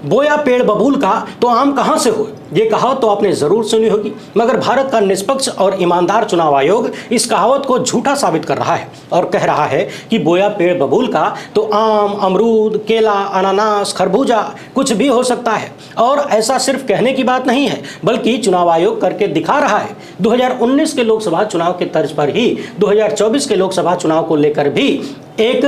बोया पेड़ बबूल का तो आम कहां से हो, ये कहावत तो आपने जरूर सुनी होगी। मगर भारत का निष्पक्ष और ईमानदार चुनाव आयोग इस कहावत को झूठा साबित कर रहा है और कह रहा है कि बोया पेड़ बबूल का तो आम, अमरूद, केला, अनानास, खरबूजा कुछ भी हो सकता है। और ऐसा सिर्फ कहने की बात नहीं है, बल्कि चुनाव आयोग करके दिखा रहा है। 2019 के लोकसभा चुनाव के तर्ज पर ही 2024 के लोकसभा चुनाव को लेकर भी एक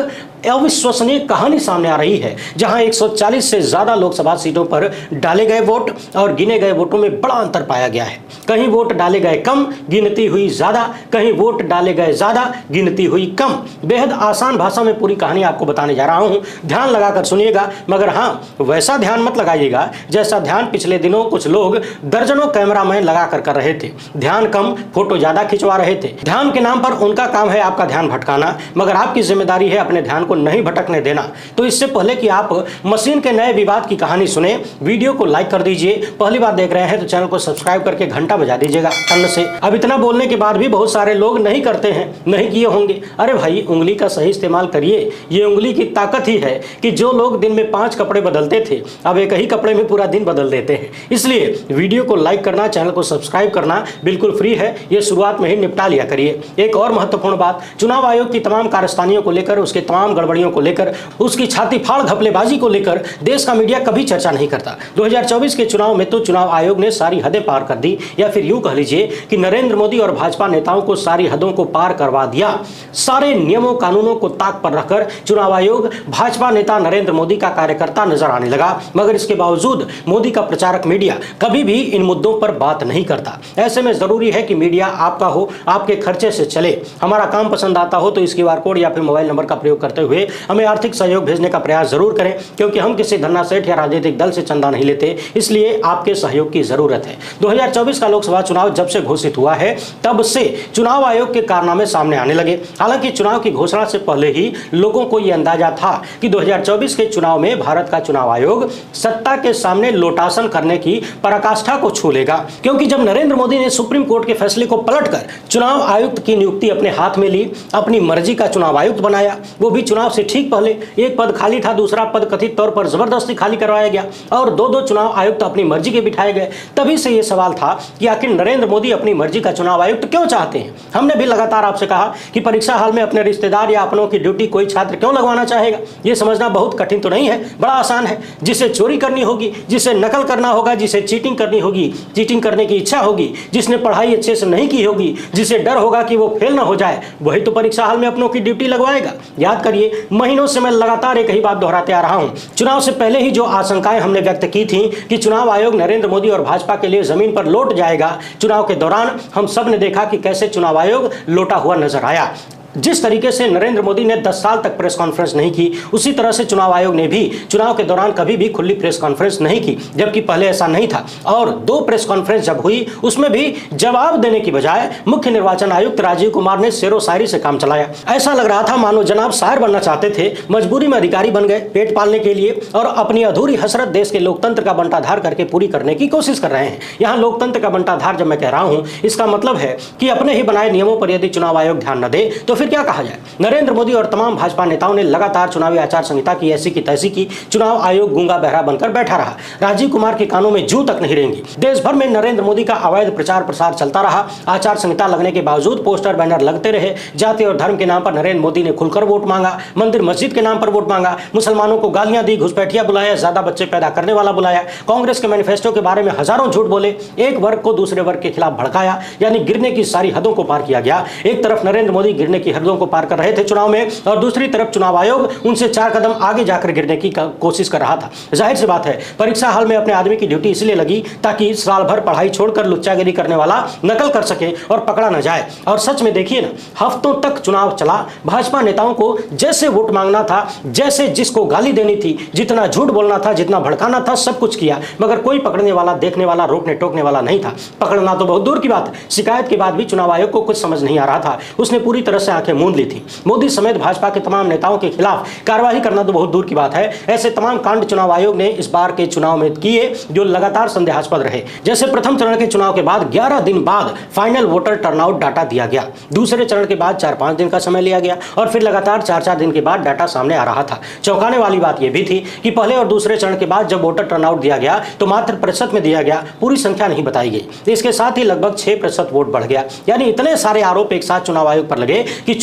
अविश्वसनीय कहानी सामने आ रही है, जहां 140 से ज्यादा लोकसभा सीटों पर डाले गए वोट और गिने गए वोटों में बड़ा अंतर पाया गया है। कहीं वोट डाले गए कम, गिनती हुई ज्यादा, कहीं वोट डाले गए ज्यादा, गिनती हुई कम। बेहद आसान भाषा में पूरी कहानी आपको बताने जा रहा हूं, ध्यान लगाकर सुनिएगा। मगर हाँ, वैसा ध्यान मत लगाइएगा जैसा ध्यान पिछले दिनों कुछ लोग दर्जनों कैमरामैन लगाकर कर रहे थे। ध्यान कम, फोटो ज्यादा खिंचवा रहे थे। ध्यान के नाम पर उनका काम है आपका ध्यान भटकाना, मगर आपकी जिम्मेदारी है अपने ध्यान को नहीं भटकने देना। तो इससे पहले कि आप मशीन के नए विवाद की कहानी सुने, वीडियो को लाइक कर दीजिए। पहली बार देख रहे हैं तो चैनल को सब्सक्राइब करके घंटा बजा दीजिएगा टन से। अब इतना बोलने के बाद भी बहुत सारे लोग नहीं करते हैं, नहीं किए होंगे। अरे भाई, उंगली का सही इस्तेमाल करिए। ये उंगली की ताकत ही है कि जो लोग दिन में 5 कपड़े बदलते थे, अब एक ही कपड़े में पूरा दिन बदल देते हैं। इसलिए वीडियो को लाइक करना, चैनल को सब्सक्राइब करना बिल्कुल फ्री है। ये शुरुआत में ही निपटा लिया करिए। एक और महत्वपूर्ण बात, चुनाव आयोग की तमाम कारस्तानियों को लेकर, उसके तमाम गड़बड़ियों को लेकर, उसकी छाती फाड़ घपलेबाजी को लेकर देश का मीडिया कभी चर्चा नहीं करता। 2024 के चुनाव में तो चुनाव आयोग ने सारी हदें पार कर दी, या फिर यूं कह लीजिए कि नरेंद्र मोदी और भाजपा नेताओं को सारी हदों को पार करवा दिया। सारे नियमों कानूनों को ताक पर रखकर चुनाव आयोग भाजपा नेता नरेंद्र मोदी का कार्यकर्ता नजर आने लगा। मगर इसके बावजूद मोदी का प्रचारक मीडिया कभी भी इन मुद्दों पर बात नहीं करता। ऐसे में जरूरी है कि मीडिया आपका हो, आपके खर्चे से चले। हमारा काम पसंद आता हो तो इस QR कोड या फिर मोबाइल नंबर का प्रयोग करते हुए हमें आर्थिक सहयोग भेजने का प्रयास जरूर करें, क्योंकि हम किसी धन्ना सेठ या राजनीतिक दल से चंदा नहीं लेते, इसलिए आपके सहयोग की जरूरत है। 2024 का लोकसभा चुनाव जब से घोषित हुआ है तब से चुनाव आयोग के कारनामे सामने आने लगे। हालांकि चुनाव की घोषणा से पहले ही लोगों को यह अंदाजा था कि 2024 के चुनाव में भारत का चुनाव आयोग सत्ता के सामने लोटासन करने की पराकाष्ठा को छू लेगा, क्योंकि जब नरेंद्र मोदी ने सुप्रीम कोर्ट के फैसले को पलटकर चुनाव आयुक्त की नियुक्ति अपने हाथ में ली, अपनी मर्जी का चुनाव आयुक्त बनाया, वो भी चुनाव से ठीक पहले। एक पद खाली था, दूसरा पद कथित तौर पर जबरदस्ती खाली करवाया गया और दो चुनाव आयुक्त अपनी मर्जी के बिठाए गए। तभी से यह सवाल था कि आखिर नरेंद्र मोदी अपनी मर्जी का चुनाव आयुक्त क्यों चाहते हैं। हमने भी लगातार आपसे कहा कि परीक्षा हाल में अपने रिश्तेदार या अपनों की ड्यूटी कोई छात्र क्यों लगवाना चाहेगा। यह समझना बहुत कठिन तो नहीं है, बड़ा आसान है। जिसे चोरी करनी होगी, जिसे नकल करना होगा, जिसे चीटिंग करनी होगी, चीटिंग करने की इच्छा होगी, जिसने पढ़ाई अच्छे से नहीं की होगी, जिसे डर होगा कि वो फेल ना हो जाए, वही तो परीक्षा हाल में अपनों की ड्यूटी लगवाएगा। याद करिए, महीनों से मैं लगातार एक ही बात दोहराते आ रहा हूं। चुनाव से पहले ही जो आशंकाएं हमने व्यक्त की थी कि चुनाव आयोग नरेंद्र मोदी और भाजपा के लिए जमीन पर लौट जाएगा, चुनाव के दौरान हम सब ने देखा कि कैसे चुनाव आयोग लौटा हुआ नजर आया। जिस तरीके से नरेंद्र मोदी ने 10 साल तक प्रेस कॉन्फ्रेंस नहीं की, उसी तरह से चुनाव आयोग ने भी चुनाव के दौरान कभी भी खुली प्रेस कॉन्फ्रेंस नहीं की, जबकि पहले ऐसा नहीं था। और 2 प्रेस कॉन्फ्रेंस जब हुई, उसमें भी जवाब देने की बजाय मुख्य निर्वाचन आयुक्त राजीव कुमार ने शेरो शायरी से काम चलाया। ऐसा लग रहा था मानो जनाब शायर बनना चाहते थे, मजबूरी में अधिकारी बन गए पेट पालने के लिए, और अपनी अधूरी हसरत देश के लोकतंत्र का बंटाधार करके पूरी करने की कोशिश कर रहे हैं। यहाँ लोकतंत्र का बंटाधार जब मैं कह रहा हूँ, इसका मतलब है कि अपने ही बनाए नियमों पर यदि चुनाव आयोग ध्यान न दे तो फिर क्या कहा जाए। नरेंद्र मोदी और तमाम भाजपा नेताओं ने लगातार चुनावी आचार संहिता की ऐसी की तैसी की। चुनाव आयोग गूंगा बहरा बनकर बैठा रहा। राजीव कुमार के कानों में जूं तक नहीं रेंगी। देश भर में नरेंद्र मोदी का अवैध प्रचार प्रसार चलता रहा। आचार संहिता लगने के बावजूद पोस्टर बैनर लगते रहे। जाति और धर्म के नाम पर नरेंद्र मोदी ने खुलकर वोट मांगा, मंदिर मस्जिद के नाम पर वोट मांगा, मुसलमानों को गालियां दी, घुसपैठिया बुलाया, ज्यादा बच्चे पैदा करने वाला बुलाया, कांग्रेस के मैनिफेस्टो के बारे में हजारों झूठ बोले, एक वर्ग को दूसरे वर्ग के खिलाफ भड़काया। यानी गिरने की सारी हदों को पार किया गया। एक तरफ नरेंद्र मोदी गिरने की हदों को पार कर रहे थे चुनाव में, और दूसरी तरफ चुनाव आयोग उनसे 4 कदम आगे जाकर गिरने की कोशिश कर रहा था। जाहिर सी बात है, परीक्षा हाल में अपने आदमी की ड्यूटी इसलिए लगी ताकि साल भर पढ़ाई छोड़कर लुच्चागिरी करने वाला नकल कर सके और पकड़ा न जाए। और सच में देखिए ना, हफ्तों तक चुनाव चला। भाजपा नेताओं को जैसे वोट मांगना था, जैसे जिसको गाली देनी थी, जितना झूठ बोलना था, जितना भड़काना था, सब कुछ किया, मगर कोई पकड़ने वाला, देखने वाला, रोकने टोकने वाला नहीं था। पकड़ना तो बहुत दूर की बात है, शिकायत के बाद भी चुनाव आयोग को कुछ समझ नहीं आ रहा था। उसने पूरी तरह से आंखें आंखें मूंद ली थी। मोदी समेत भाजपा के तमाम नेताओं के खिलाफ कार्रवाई करना तो बहुत दूर की बात है, ऐसे तमाम कांड चुनाव आयोग ने इस बार के चुनाव में किए जो लगातार संदेहास्पद रहे। जैसे प्रथम चरण के चुनाव के बाद 11 दिन बाद फाइनल वोटर टर्नआउट डाटा दिया गया, दूसरे चरण के बाद 4-5 दिन का समय लिया गया और फिर लगातार 4-4 दिन के बाद डाटा सामने आ रहा था। चौंकाने वाली बात यह भी थी कि पहले और दूसरे चरण के बाद जब वोटर टर्नआउट दिया गया तो मात्र प्रतिशत में दिया गया, पूरी संख्या नहीं बताई गई। इसके साथ ही लगभग 6% वोट बढ़ गया। यानी इतने सारे आरोप एक साथ चुनाव आयोग पर लगे कि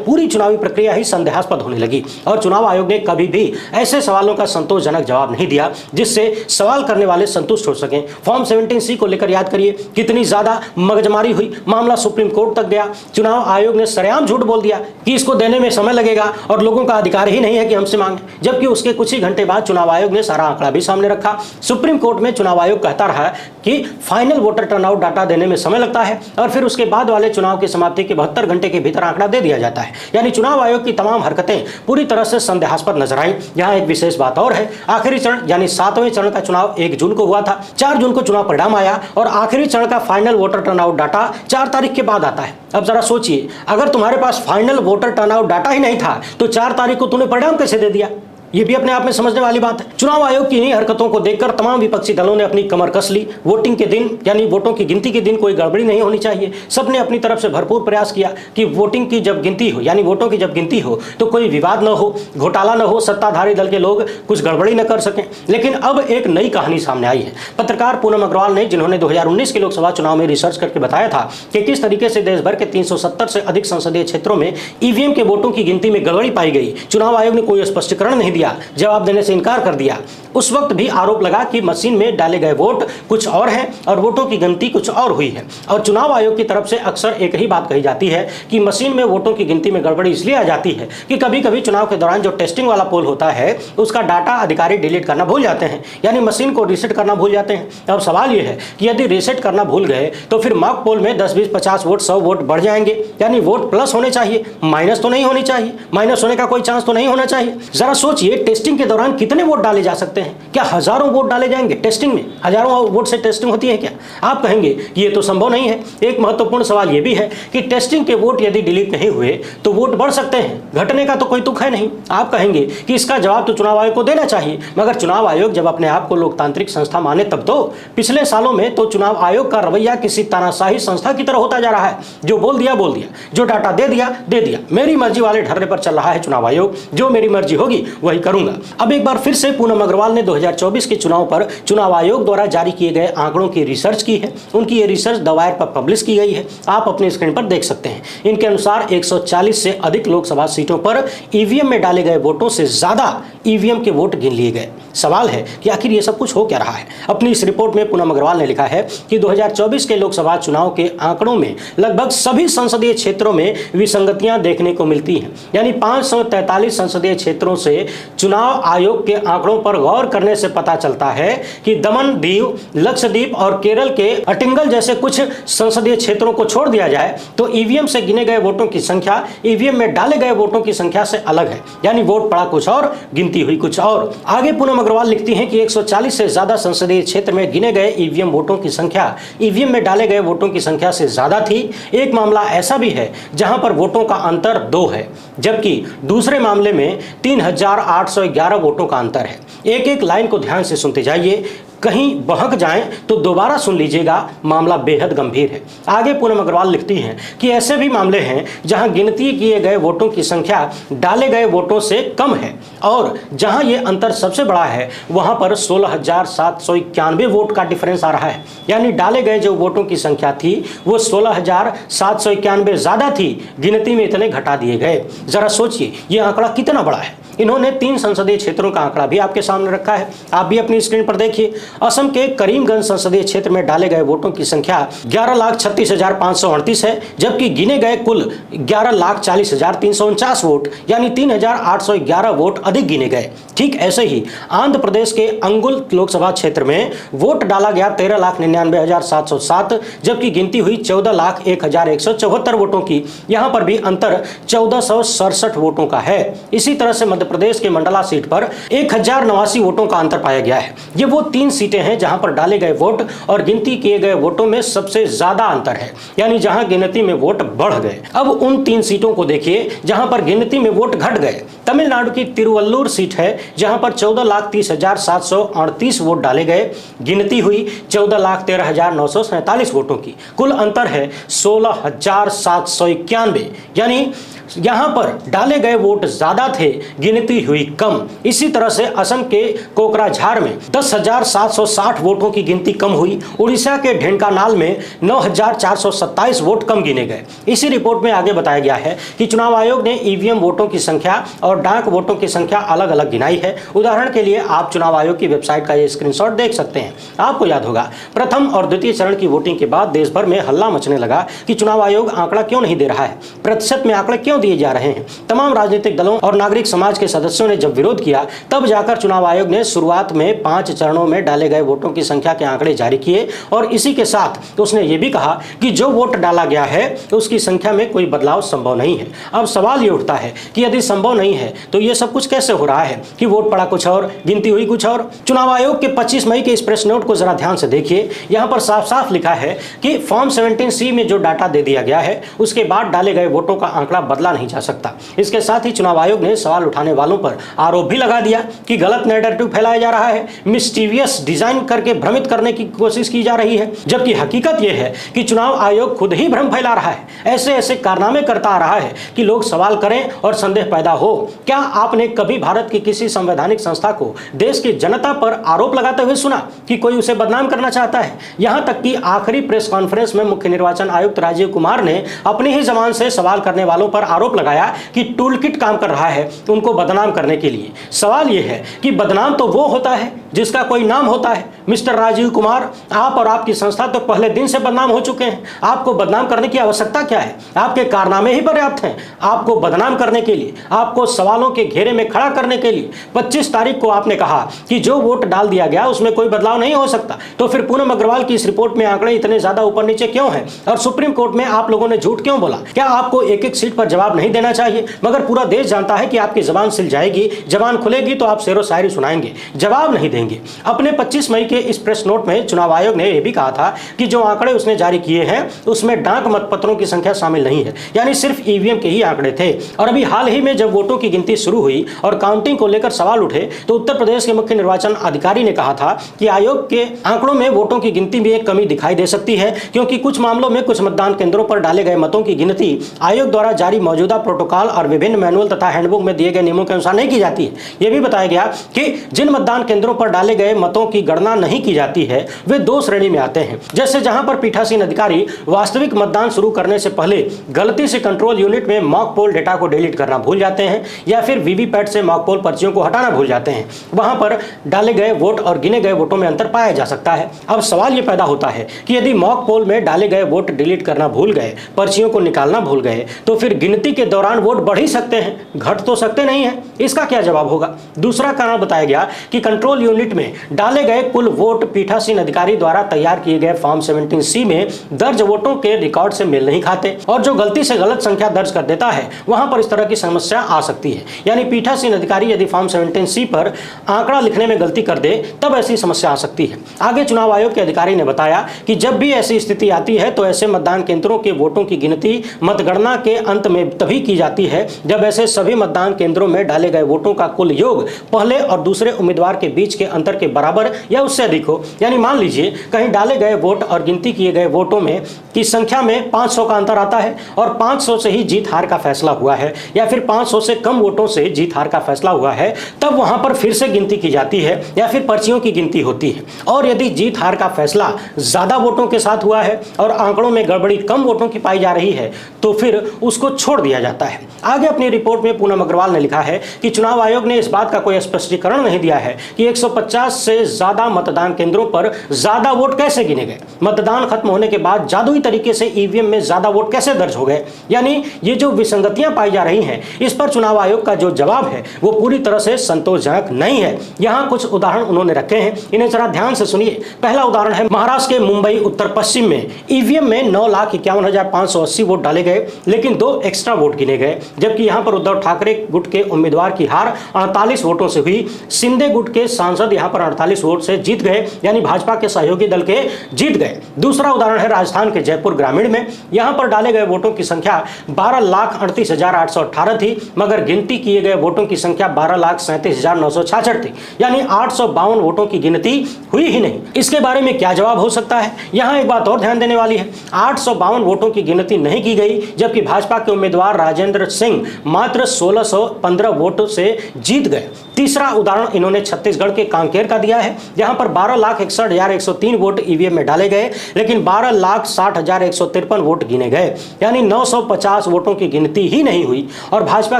पूरी चुनावी प्रक्रिया ही संदेहास्पद होने लगी और चुनाव आयोग ने कभी भी ऐसे सवालों का संतोषजनक जवाब नहीं दिया जिससे सवाल करने वाले संतुष्ट हो सकें। फॉर्म 17C को लेकर याद करिए कितनी ज्यादा मगजमारी हुई, मामला सुप्रीम कोर्ट तक गया। चुनाव आयोग ने सरेआम झूठ बोल दिया कि इसको देने में समय लगेगा और लोगों का अधिकार ही नहीं है कि हमसे मांगे, जबकि उसके कुछ ही घंटे बाद चुनाव आयोग ने सारा आंकड़ा भी सामने रखा। सुप्रीम कोर्ट में चुनाव आयोग कहता रहा कि फाइनल वोटर टर्नआउट डाटा देने में समय लगता है और फिर उसके बाद वाले चुनाव की समाप्ति के 72 घंटे के भीतर आंकड़ा दे दिया जाता है। यानी चुनाव आयोग की तमाम हरकतें पूरी तरह से संदेहास्पद नजर आई। यहां एक विशेष बात और है, आखिरी चरण यानी 7वें चरण का चुनाव 1 जून को हुआ था, 4 जून को चुनाव परिणाम आया और आखिरी चरण का फाइनल वोटर टर्नआउट डाटा 4 तारीख के बाद आता है। अब जरा सोचिए, अगर तुम्हारे पास फाइनल वोटर टर्नआउट डाटा ही नहीं था तो 4 तारीख को तूने परिणाम कैसे दे दिया? ये भी अपने आप में समझने वाली बात है। चुनाव आयोग की इन्हीं हरकतों को देखकर तमाम विपक्षी दलों ने अपनी कमर कस ली। वोटिंग के दिन यानी वोटों की गिनती के दिन कोई गड़बड़ी नहीं होनी चाहिए। सबने अपनी तरफ से भरपूर प्रयास किया कि वोटिंग की जब गिनती हो यानी वोटों की जब गिनती हो तो कोई विवाद न हो, घोटाला न हो, सत्ताधारी दल के लोग कुछ गड़बड़ी न कर सकें। लेकिन अब एक नई कहानी सामने आई है। पत्रकार पूनम अग्रवाल ने, जिन्होंने 2019 के लोकसभा चुनाव में रिसर्च करके बताया था कि किस तरीके से देश भर के 370 से अधिक संसदीय क्षेत्रों में ईवीएम के वोटों की गिनती में गड़बड़ी पाई गई, चुनाव आयोग ने कोई स्पष्टीकरण नहीं दिया, जवाब देने से इनकार कर दिया। उस वक्त भी आरोप लगा कि मशीन में डाले गए वोट कुछ और हैं और वोटों की गिनती कुछ और हुई है। और चुनाव आयोग की तरफ से अक्सर एक ही बात कही जाती है कि मशीन में वोटों की गिनती में गड़बड़ी इसलिए आ जाती है कि कभी कभी चुनाव के दौरान जो टेस्टिंग वाला पोल होता है उसका डाटा अधिकारी डिलीट करना भूल जाते हैं, यानी मशीन को रीसेट करना भूल जाते हैं। अब सवाल यह है कि यदि रीसेट करना भूल गए तो फिर मॉक पोल में 10, 20, 50 वोट, 100 वोट बढ़ जाएंगे, यानी वोट प्लस होने चाहिए, माइनस तो नहीं होनी चाहिए, माइनस होने का कोई चांस तो नहीं होना चाहिए। जरा सोचिए, टेस्टिंग के दौरान कितने वोट डाले जा सकते हैं? क्या हजारों वोट डाले जाएंगे टेस्टिंग में? हजारों वोट से टेस्टिंग होती है क्या? आप कहेंगे कि ये तो संभव नहीं है। एक महत्वपूर्ण सवाल यह भी है कि टेस्टिंग के वोट यदि डिलीट नहीं हुए तो वोट बढ़ सकते हैं, घटने का तो कोई तुक है नहीं। आप कहेंगे कि इसका जवाब तो चुनाव आयोग को देना चाहिए, मगर चुनाव आयोग जब अपने आप को लोकतांत्रिक संस्था माने तब तो। पिछले सालों में तो चुनाव आयोग का रवैया किसी तानाशाही संस्था की तरह होता जा रहा है, जो बोल दिया बोल दिया, जो डाटा दे दिया दे दिया, मेरी मर्जी वाले ढर्रे पर चल रहा है चुनाव आयोग, जो मेरी मर्जी होगी वही करूंगा। अब एक बार फिर से पूनम अग्रवाल ने 2024 के चुनाव पर चुनाव आयोग द्वारा जारी किए गए आंकड़ों की रिसर्च की है। उनकी ये रिसर्च द वायर पर पब्लिश की गई है, आप अपने स्क्रीन पर देख सकते हैं। इनके अनुसार 140 से अधिक लोकसभा सीटों पर ईवीएम में डाले गए वोटों से ज्यादा ईवीएम के वोट गिन लिए गए। सवाल है कि आखिर ये सब कुछ हो क्या रहा है? अपनी इस रिपोर्ट में पूनम अग्रवाल ने लिखा है कि 2024 के लोकसभा चुनाव के आंकड़ों में लगभग सभी संसदीय क्षेत्रों में विसंगतियां देखने को मिलती हैं। यानी 543 संसदीय क्षेत्रों से चुनाव आयोग के आंकड़ों पर गौर करने से पता चलता है कि दमन, दीव, लक्षद्वीप और केरल के अटिंगल जैसे कुछ संसदीय क्षेत्रों को छोड़ दिया जाए तो ईवीएम से गिने गए वोटों की संख्या ईवीएम में डाले गए वोटों की संख्या से अलग है। यानी वोट पड़ा कुछ और, गिनती हुई कुछ और। आगे पूनम अग्रवाल लिखती हैं कि 140 से ज्यादा संसदीय क्षेत्र में गिने गए ईवीएम वोटों की संख्या ईवीएम में डाले गए वोटों की संख्या से ज्यादा थी। एक मामला ऐसा भी है जहां पर वोटों का अंतर 2 है, जबकि दूसरे मामले में 3811 वोटों का अंतर है। एक एक लाइन को ध्यान से सुनते जाइए, कहीं बहक जाएं तो दोबारा सुन लीजिएगा, मामला बेहद गंभीर है। आगे पूनम अग्रवाल लिखती हैं कि ऐसे भी मामले हैं जहां गिनती किए गए वोटों की संख्या डाले गए वोटों से कम है और जहां ये अंतर सबसे बड़ा है वहां पर 16,791 वोट का डिफरेंस आ रहा है। यानी डाले गए जो वोटों की संख्या थी वो 16,791 ज्यादा थी, गिनती में इतने घटा दिए गए। जरा सोचिए ये आंकड़ा कितना बड़ा है। इन्होंने 3 संसदीय क्षेत्रों का आंकड़ा भी आपके सामने रखा है, आप भी अपनी स्क्रीन पर देखिए। असम के करीमगंज संसदीय क्षेत्र में डाले गए वोटों की संख्या 11,36,538 है, जबकि गिने गए कुल 11,40,349 वोट यानी 3,811 वोट अधिक गिने गए। ठीक ऐसे ही आंध्र प्रदेश के अंगुल लोकसभा क्षेत्र में वोट डाला गया 13,99,707, जबकि गिनती हुई 14,01,174 वोटों की। यहां पर भी अंतर 1467 वोटों का है। इसी तरह से मध्य मध्य प्रदेश के मंडला सीट पर 1089 वोटों का अंतर पाया गया है। ये वो 3 सीटें हैं जहां पर डाले गए वोट और गिनती किए गए वोटों में सबसे ज्यादा अंतर है, यानी जहां गिनती में वोट बढ़ गए। अब उन 3 सीटों को देखिए जहां पर गिनती में वोट घट गए। तमिलनाडु की तिरुवल्लुर सीट है जहां पर 14,30,738 वोट डाले गए। गिनती हुई 14,13,947 वोटों की। कुल अंतर है 16,791, यानी यहां पर डाले गए वोट ज्यादा थे, गिनती हुई कम। इसी तरह से असम के कोकराझार में 10,760 वोटों की गिनती कम हुई। उड़ीसा के ढेंकानाल में 9,427 वोट कम गिने गए। इसी रिपोर्ट में आगे बताया गया है कि चुनाव आयोग ने ईवीएम वोटों की संख्या और डाक वोटों की संख्या अलग अलग गिनाई है। उदाहरण के लिए आप चुनाव आयोग की वेबसाइट का ये स्क्रीनशॉट देख सकते हैं। आपको याद होगा प्रथम और द्वितीय चरण की वोटिंग के बाद देश भर में हल्ला मचने लगा कि चुनाव आयोग आंकड़ा क्यों नहीं दे रहा है, प्रतिशत में आंकड़े क्यों दिए जा रहे हैं। तमाम राजनीतिक दलों और नागरिक समाज के सदस्यों ने जब विरोध किया तब जाकर चुनाव आयोग ने शुरुआत में 5 चरणों में डाले गए वोटों की संख्या के आंकड़े जारी किए और इसी के साथ उसने ये भी कहा कि जो वोट डाला गया है उसकी संख्या में कोई बदलाव संभव नहीं है। अब सवाल ये उठता है कि यदि संभव नहीं है तो ये सब कुछ कैसे हो रहा है कि वोट पड़ा कुछ और, गिनती हुई कुछ और। चुनाव आयोग के 25 मई के इस प्रेस नोट को जरा ध्यान से देखिए। यहां पर साफ साफ लिखा है कि फॉर्म 17C में जो डाटा दे दिया गया है उसके बाद डाले गए वोटों का आंकड़ा बदला नहीं जा सकता। इसके साथ ही चुनाव आयोग ने सवाल उठाने वालों पर आरोप भी लगा दिया कि गलत नैरेटिव फैलाया जा रहा है, मिस्टीवियस डिजाइन करके भ्रमित करने की कोशिश की जा रही है, जबकि हकीकत यह है कि चुनाव आयोग खुद ही भ्रम फैला रहा है। ऐसे ऐसे कारनामे करता आ रहा है कि लोग सवाल करें और संदेह पैदा हो। क्या आपने कभी भारत की किसी संवैधानिक संस्था को देश की जनता पर आरोप लगाते हुए सुना कि कोई उसे बदनाम करना चाहता है? यहां तक कि आखिरी प्रेस कॉन्फ्रेंस में मुख्य निर्वाचन आयुक्त राजीव कुमार ने अपनी ही जबान से सवाल करने वालों पर आरोप लगाया कि टूल किट काम कर रहा है उनको बदनाम करने के लिए। सवाल यह है कि बदनाम तो वो होता है जिसका कोई नाम होता है। मिस्टर राजीव कुमार, आप और आपकी संस्था तो पहले दिन से बदनाम हो चुके हैं। आपको बदनाम करने की आवश्यकता क्या है? आपके कारनामे ही पर्याप्त हैं। आपको बदनाम करने के लिए, आपको सवालों के घेरे में खड़ा करने के लिए 25 तारीख को आपने कहा कि जो वोट डाल दिया गया उसमें कोई बदलाव नहीं हो सकता। तो फिर पूनम अग्रवाल की इस रिपोर्ट में आंकड़े इतने ज्यादा ऊपर नीचे क्यों हैं? और सुप्रीम कोर्ट में आप लोगों ने झूठ क्यों बोला? क्या आपको एक एक सीट पर जवाब नहीं देना चाहिए? मगर पूरा देश जानता है कि आपकी जबान सिल जाएगी, जबान खुलेगी तो आप शेरो शायरी सुनाएंगे, जवाब नहीं देंगे। अपने 25 मई के इस प्रेस नोट में चुनाव आयोग ने यह भी कहा था कि जो आंकड़े उसने जारी किए हैं उसमें डाक मतपत्रों की संख्या शामिल नहीं है, यानी सिर्फ ईवीएम के ही आंकड़े थे। और अभी हाल ही में जब वोटों की गिनती शुरू हुई और काउंटिंग को लेकर सवाल उठे तो उत्तर प्रदेश के मुख्य निर्वाचन अधिकारी ने कहा था कि आयोग के आंकड़ों में वोटों की गिनती में एक कमी दिखाई दे सकती है, क्योंकि कुछ मामलों में कुछ मतदान केंद्रों पर डाले गए मतों की गिनती आयोग द्वारा जारी मौजूदा प्रोटोकॉल और विभिन्न मैनुअल तथा हैंडबुक में दिए गए नियमों के अनुसार नहीं की जाती है। यह भी बताया गया कि जिन मतदान केंद्रों पर डाले गए मतों की गणना नहीं की जाती है वे 2 श्रेणी में आते हैं। जैसे जहां पर पीठासीन अधिकारी वास्तविक मतदान शुरू करने से पहले गलती से कंट्रोल यूनिट में मॉक पोल डेटा को डिलीट करना भूल जाते हैं या फिर वीवीपैट से मॉक पोल पर्चियों को हटाना भूल जाते हैं, वहां पर डाले गए वोट और गिने गए वोटों में अंतर पाया जा सकता है। अब सवाल यह पैदा होता है कि यदि मॉक पोल में डाले गए वोट डिलीट करना भूल गए, पर्चियों को निकालना भूल गए, तो फिर गिनती के दौरान वोट बढ़ ही सकते हैं, घट तो सकते नहीं है। इसका क्या जवाब होगा? दूसरा कारण बताया गया कि कंट्रोल यूनिट में डाले गए कुल वोट पीठासीन अधिकारी द्वारा तैयार किए गए फॉर्म 17C में दर्ज वोटों के रिकॉर्ड से मेल नहीं खाते और जो गलती से गलत संख्या दर्ज कर देता है वहां पर इस तरह की समस्या आ सकती है। यानी पीठासीन अधिकारी यदि फॉर्म 17C पर आंकड़ा लिखने में गलती कर दे तब ऐसी समस्या आ सकती है। आगे चुनाव आयोग के अधिकारी ने बताया कि जब भी ऐसी स्थिति आती है तो ऐसे मतदान केंद्रों के वोटों की गिनती मतगणना के अंत में तभी की जाती है जब ऐसे सभी मतदान केंद्रों में डाले गए वोटों का कुल योग पहले और दूसरे उम्मीदवार के बीच के अंतर के बराबर या उससे अधिक हो। यानी मान लीजिए कहीं डाले गए वोट और गिनती किए गए वोटों में की संख्या में 500 का अंतर आता है और 500 से ही जीत हार का फैसला हुआ है या फिर 500 से कम वोटों से जीत हार का फैसला हुआ है, तब वहां पर फिर से गिनती की जाती है या फिर पर्चियों की गिनती होती है। और यदि जीत हार का फैसला ज्यादा वोटों के साथ हुआ है और आंकड़ों में गड़बड़ी कम वोटों की पाई जा रही है तो फिर उसको छोड़ दिया जाता है। आगे अपनी रिपोर्ट में पूनम अग्रवाल ने लिखा है कि चुनाव आयोग ने इस बात का कोई स्पष्टीकरण नहीं दिया है कि 150 से ज्यादा मतदान केंद्रों पर ज्यादा वोट कैसे गिने गए, मतदान खत्म होने के बाद जादुई तरीके से ईवीएम में ज्यादा वोट कैसे दर्ज हो गए। यानी ये जो विसंगतियां पाई जा रही हैं इस पर चुनाव आयोग का जो जवाब है वो पूरी तरह से संतोषजनक नहीं है। यहाँ कुछ उदाहरण उन्होंने रखे हैं, इन्हें जरा ध्यान से सुनिए। पहला उदाहरण है महाराष्ट्र के मुंबई उत्तर पश्चिम में ईवीएम में 9,51,580 वोट डाले गए लेकिन 2 एक्स्ट्रा वोट गिने गए, जबकि यहाँ पर उद्धव ठाकरे गुट के उम्मीदवार की हार 48 वोटों से हुई। सिंधे गुट के सांसद यहां पर 48 वोट से जीत गए, यानी भाजपा के सहयोगी दल के जीत गए। दूसरा उदाहरण है राजस्थान के जयपुर ग्रामीण में। यहां पर डाले गए वोटों की संख्या 12,38,818 थी, मगर गिनती किए गए वोटों की संख्या 12,37,966 थी, यानी 852 वोटों की गिनती हुई ही नहीं। इसके बारे में क्या जवाब हो सकता है? यहां एक बात और ध्यान देने वाली है, 852 वोटों की गिनती नहीं की गई, जबकि भाजपा के उम्मीदवार राजेंद्र सिंह मात्र 1615 वोटों से जीत गए। तीसरा उदाहरण इन्होंने छत्तीसगढ़ के कांकेर का दिया है, जहां पर 12,61,103 वोट ईवीएम में डाले गए, लेकिन 12,60,153 वोट गिने गए, यानी 950 वोटों की गिनती ही नहीं हुई और भाजपा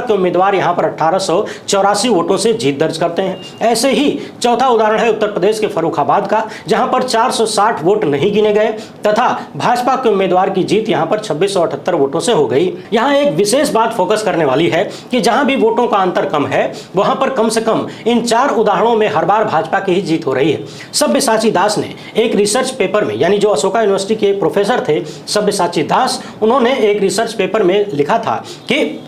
के उम्मीदवार यहां पर 1884 वोटों से जीत दर्ज करते हैं। ऐसे ही चौथा उदाहरण है उत्तर प्रदेश के फर्रुखाबाद का, जहां पर 460 वोट नहीं गिने गए तथा भाजपा के उम्मीदवार की जीत यहां पर 2678 वोटों से हो गई। यहां एक विशेष बात फोकस करने वाली है कि जहां भी वोटों का अंतर कम है, वहां पर कम से कम इन 4 उदाहरणों में हर बार भाजपा की ही जीत हो रही है। सब्यसाची दास ने एक रिसर्च पेपर में, यानी जो अशोका यूनिवर्सिटी के प्रोफेसर थे सब्यसाची दास, उन्होंने एक रिसर्च पेपर में लिखा था कि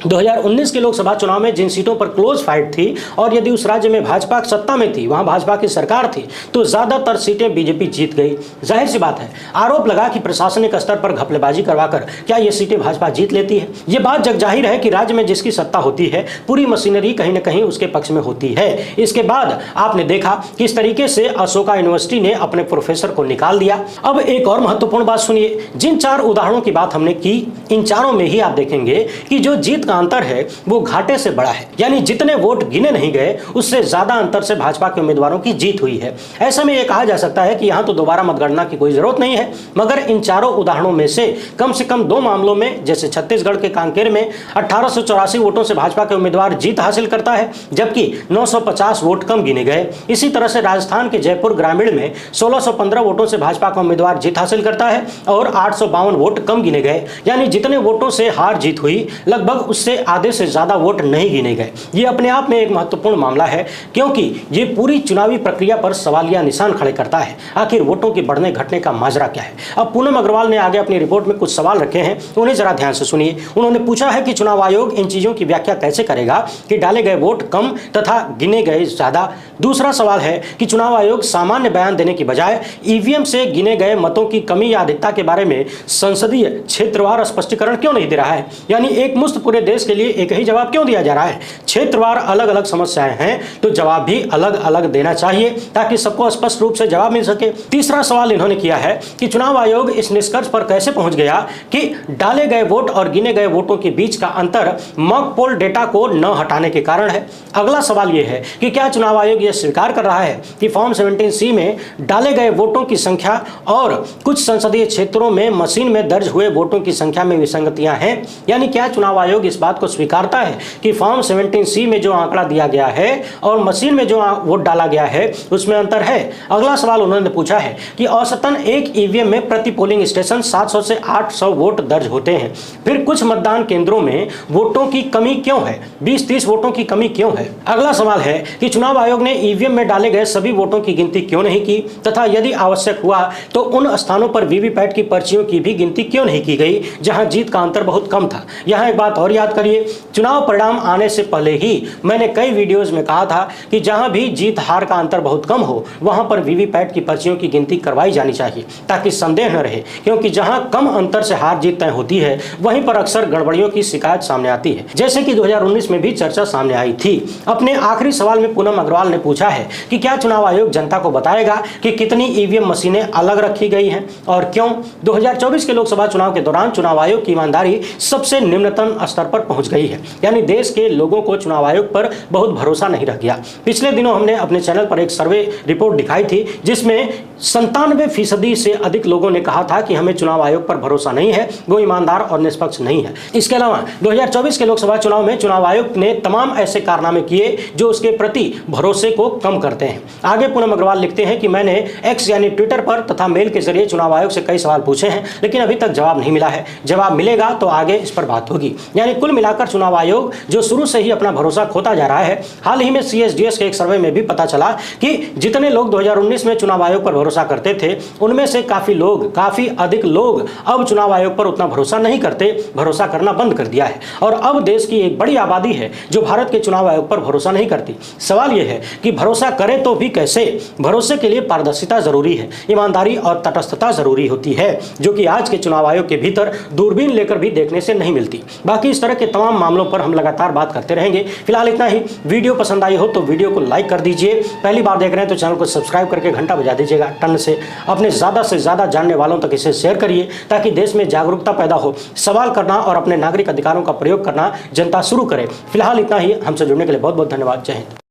2019 के लोकसभा चुनाव में जिन सीटों पर क्लोज फाइट थी और यदि उस राज्य में भाजपा सत्ता में थी, वहां भाजपा की सरकार थी, तो ज्यादातर सीटें बीजेपी जीत गई। जाहिर सी बात है, आरोप लगा कि प्रशासनिक स्तर पर घपलेबाजी करवाकर क्या ये सीटें भाजपा जीत लेती है। ये बात जगजाहिर है कि राज्य में जिसकी सत्ता होती है, पूरी मशीनरी कहीं न कहीं उसके पक्ष में होती है। इसके बाद आपने देखा कि इस तरीके से अशोका यूनिवर्सिटी ने अपने प्रोफेसर को निकाल दिया। अब एक और महत्वपूर्ण बात सुनिए, जिन 4 उदाहरणों की बात हमने की, इन चारों में ही आप देखेंगे कि जो जीत अंतर है वो घाटे से बड़ा है, यानी जितने वोट गिने नहीं गए उससे ज्यादा अंतर से भाजपा के उम्मीदवारों की जीत हुई है। ऐसे में यह कहा जा सकता है कि यहां तो दोबारा मतगणना की कोई जरूरत नहीं है, मगर इन चारों उदाहरणों में से कम 2 मामलों में, जैसे छत्तीसगढ़ के कांकेर में 1884 वोटों से भाजपा के उम्मीदवार जीत हासिल करता है, जबकि 950 वोट कम गिने गए। इसी तरह से राजस्थान के जयपुर ग्रामीण में 1615 वोटों से भाजपा का उम्मीदवार जीत हासिल करता है और 852 वोट कम गिने गए, यानी जितने वोटों से हार जीत हुई लगभग उससे आधे से ज्यादा वोट नहीं गिने गए। ये अपने आप में एक महत्वपूर्ण मामला है, क्योंकि ये पूरी चुनावी प्रक्रिया पर सवालिया निशान खड़े करता है। आखिर वोटों के बढ़ने घटने का माजरा क्या है? अब पूनम अग्रवाल ने आगे अपनी रिपोर्ट में कुछ सवाल रखे हैं, उन्हें जरा ध्यान से सुनिए। उन्होंने पूछा है कि चुनाव आयोग इन चीजों की व्याख्या कैसे करेगा कि डाले गए वोट कम तथा गिने गए ज्यादा। दूसरा सवाल है कि चुनाव आयोग सामान्य बयान देने की बजाय ईवीएम से गिने गए मतों की कमी या अधिकता के बारे में संसदीय क्षेत्रवार स्पष्टीकरण क्यों नहीं दे रहा है, यानी एक मुश्त पूरे देश के लिए एक ही जवाब क्यों दिया जा रहा है। क्षेत्रवार अलग अलग समस्याएं हैं तो जवाब भी अलग अलग देना चाहिए ताकि सबको स्पष्ट रूप से जवाब मिल सके। तीसरा सवाल इन्होंने किया है कि चुनाव आयोग इस निष्कर्ष पर कैसे पहुंच गया कि डाले गए वोट और गिने गए वोटों के बीच का अंतर मॉक पोल डेटा को न हटाने के कारण है। अगला सवाल यह है कि क्या चुनाव आयोग यह स्वीकार कर रहा है कि फॉर्म 17C में डाले गए वोटों की संख्या और कुछ संसदीय क्षेत्रों में मशीन में दर्ज हुए वोटों की संख्या में विसंगतियां हैं, यानी क्या चुनाव आयोग इस बात को स्वीकारता है कि फॉर्म 17C में जो आंकड़ा दिया गया है और मशीन में जो वोट डाला गया है उसमें अंतर है। अगला सवाल उन्होंने पूछा है कि औसतन एक ईवीएम में प्रति पोलिंग स्टेशन 700 से 800 वोट दर्ज होते हैं, फिर कुछ मतदान केंद्रों में वोटों की कमी क्यों है, 20-30 वोटों की कमी क्यों है। अगला सवाल है कि चुनाव आयोग ने ईवीएम में डाले गए सभी वोटों की गिनती क्यों नहीं की तथा यदि आवश्यक हुआ तो उन स्थानों पर वीवीपैट की पर्चियों की भी गिनती क्यों नहीं की गई जहां जीत का अंतर बहुत कम था। यहां एक बात और याद करिए, चुनाव परिणाम आने से पहले ही मैंने कई वीडियोस में कहा था कि जहां भी जीत हार का अंतर बहुत कम हो वहां पर वीवीपैट की पर्चियों की गिनती करवाई जानी चाहिए ताकि संदेह न रहे, क्योंकि जहां कम अंतर से हार जीत तय होती है वहीं पर अक्सर गड़बड़ियों की शिकायत सामने आती है, जैसे कि 2019 में भी चर्चा सामने आई थी। अपने आखिरी सवाल में पूनम अग्रवाल ने पूछा है कि क्या चुनाव आयोग जनता को बताएगा कि कितनी ईवीएम मशीनें अलग रखी गई हैं और क्यों। 2024 के लोकसभा चुनाव के दौरान चुनाव आयोग की ईमानदारी सबसे निम्नतम स्तर पर पहुंच गई है, यानी देश के लोगों को चुनाव आयोग पर बहुत भरोसा नहीं रह गया। पिछले दिनों हमने अपने चैनल पर एक सर्वे रिपोर्ट दिखाई थी जिसमें 97% से अधिक लोगों ने कहा था कि हमें चुनाव आयोग पर भरोसा नहीं है, वो ईमानदार और निष्पक्ष नहीं है। इसके अलावा 2024 के लोकसभा चुनाव में चुनाव आयोग ने तमाम ऐसे कारनामे किए जो उसके प्रति भरोसे को कम करते हैं। आगे पूनम अग्रवाल लिखते हैं कि मैंने एक्स यानी ट्विटर पर तथा मेल के जरिए चुनाव आयोग से कई सवाल पूछे हैं, लेकिन अभी तक जवाब नहीं मिला है। जवाब मिलेगा तो आगे इस पर बात होगी। यानी कुल मिलाकर चुनाव आयोग जो शुरू से ही अपना भरोसा खोता जा रहा है। हाल ही में CSDS के एक सर्वे में भी पता चला कि जितने लोग 2019 में चुनाव आयोग पर भरोसा करते थे, उनमें से काफी अधिक लोग अब चुनाव आयोग पर उतना भरोसा नहीं करते, भरोसा करना बंद कर दिया है। और अब देश की एक बड़ी आबादी है जो भारत के चुनाव आयोग पर भरोसा नहीं करती। सवाल यह है कि भरोसा करे तो भी कैसे? भरोसे के लिए पारदर्शिता जरूरी है, ईमानदारी और तटस्थता जरूरी होती है, जो कि आज के चुनाव आयोग के भीतर दूरबीन लेकर भी देखने से नहीं मिलती। बाकी इस तरह के तमाम मामलों पर हम लगातार बात करते रहेंगे। फिलहाल इतना ही। वीडियो पसंद आई हो तो वीडियो को लाइक कर दीजिए। पहली बार देख रहे हैं तो चैनल को सब्सक्राइब करके घंटा बजा दीजिएगा टन से। अपने ज़्यादा से ज़्यादा जानने वालों तक इसे शेयर करिए ताकि देश में जागरूकता पैदा हो। सवाल करना और अपने नागरिक अधिकारों का प्रयोग करना जनता शुरू करे। फिलहाल इतना ही। हमसे जुड़ने के लिए बहुत बहुत धन्यवाद। जय हिंद।